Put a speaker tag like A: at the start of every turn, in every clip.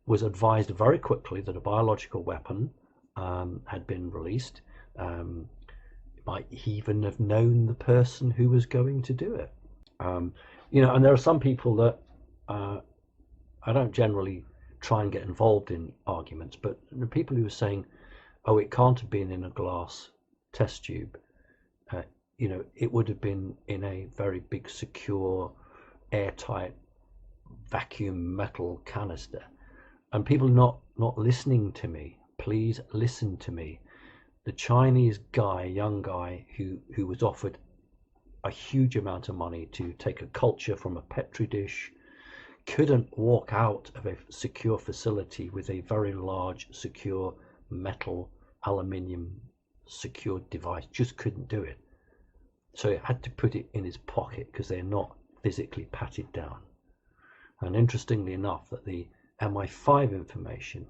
A: was advised very quickly that a biological weapon had been released. Might even have known the person who was going to do it. You know, and there are some people that I don't generally try and get involved in arguments, but the people who are saying, oh, it can't have been in a glass test tube, you know, it would have been in a very big, secure, airtight vacuum metal canister. And people not listening to me. Please listen to me. The Chinese guy, young guy, who was offered a huge amount of money to take a culture from a petri dish, couldn't walk out of a secure facility with a very large, secure metal, aluminium secured device. Just couldn't do it. So he had to put it in his pocket because they're not physically patted down. And interestingly enough, that the MI5 information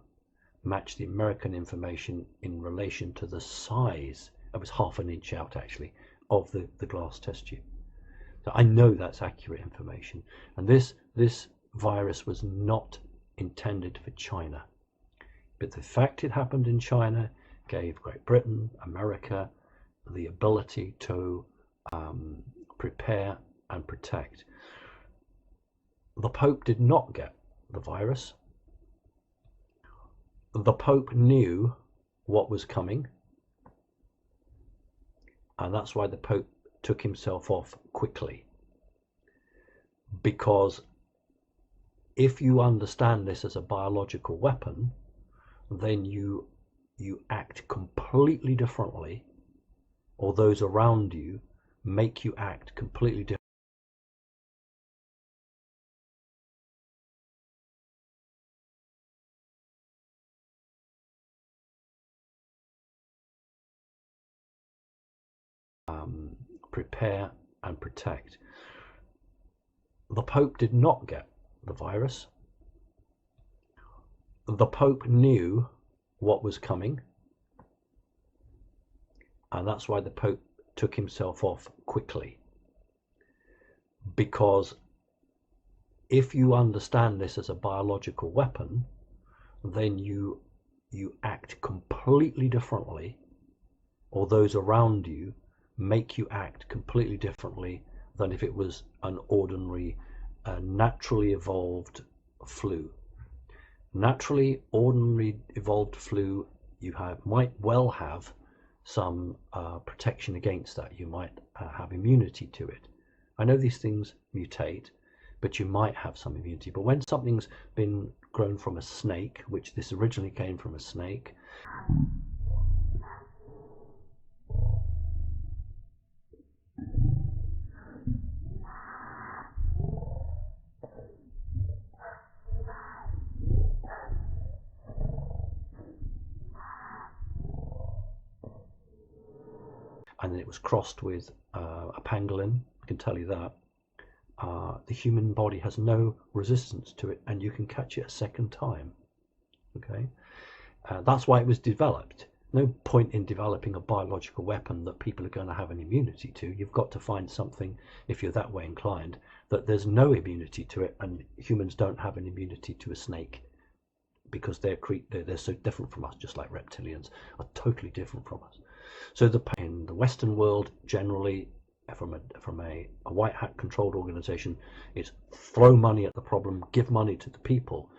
A: matched the American information in relation to the size, it was half an inch out actually, of the glass test tube. So I know that's accurate information. And this virus was not intended for China. But the fact it happened in China gave Great Britain, America, the ability to prepare and protect. The Pope did not get the virus. The Pope knew what was coming, and that's why the Pope took himself off quickly. Because if you understand this as a biological weapon, then you act completely differently, or those around you make you act completely differently. Prepare and protect. The Pope did not get the virus. The Pope knew what was coming, and that's why the Pope took himself off quickly. Because if you understand this as a biological weapon, then you act completely differently, or those around you make you act completely differently than if it was an ordinary, naturally evolved flu. Naturally, ordinary evolved flu, you might well have some protection against that. You might have immunity to it. I know these things mutate, but you might have some immunity. But when something's been grown from a snake, which this originally came from a snake, and then it was crossed with a pangolin, I can tell you that, the human body has no resistance to it, and you can catch it a second time. Okay, that's why it was developed. No point in developing a biological weapon that people are going to have an immunity to. You've got to find something, if you're that way inclined, that there's no immunity to it, and humans don't have an immunity to a snake, because they're so different from us, just like reptilians are totally different from us. So in the Western world, generally, from a white hat controlled organization, is throw money at the problem, give money to the people.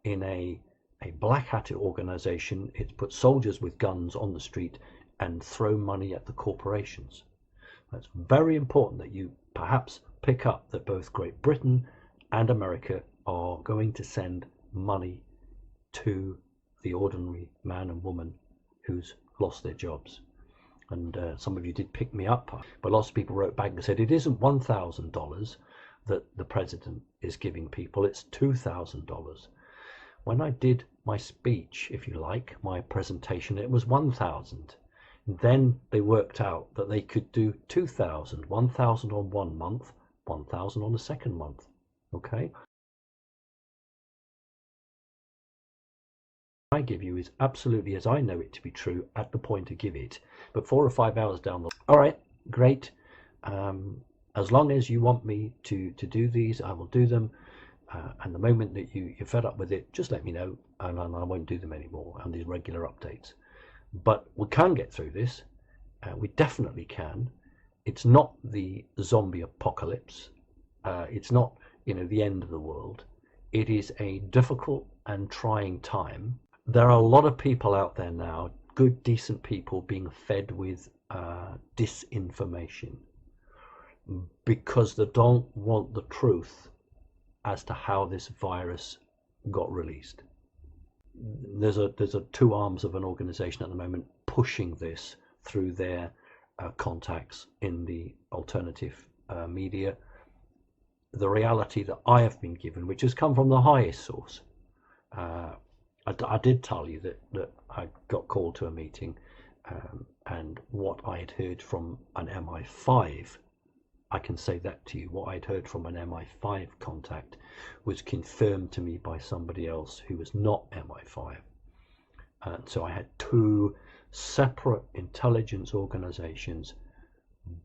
A: In a black hat organization, it's put soldiers with guns on the street and throw money at the corporations. It's very important that you perhaps pick up that both Great Britain and America are going to send money to the ordinary man and woman who's lost their jobs. And some of you did pick me up, but lots of people wrote back and said it isn't $1,000 that the president is giving people, it's $2,000. When I did my speech, if you like, my presentation, it was 1,000. Then they worked out that they could do 2,000, 1,000 on one month, 1,000 on the second month. Okay? I give you is absolutely as I know it to be true at the point to give it. But 4 or 5 hours down the line, all right, great. As long as you want me to do these, I will do them. And the moment that you're fed up with it, just let me know, and I won't do them anymore, and these regular updates. But we can get through this. We definitely can. It's not the zombie apocalypse. It's not, the end of the world. It is a difficult and trying time. There are a lot of people out there now, good, decent people, being fed with disinformation because they don't want the truth as to how this virus got released. There's two arms of an organization at the moment pushing this through their contacts in the alternative media. The reality that I have been given, which has come from the highest source, I did tell you that I got called to a meeting, and what I had heard from an MI5, I can say that to you, what I'd heard from an MI5 contact was confirmed to me by somebody else who was not MI5. And so I had two separate intelligence organizations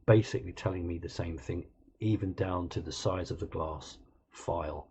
A: basically telling me the same thing, even down to the size of the glass file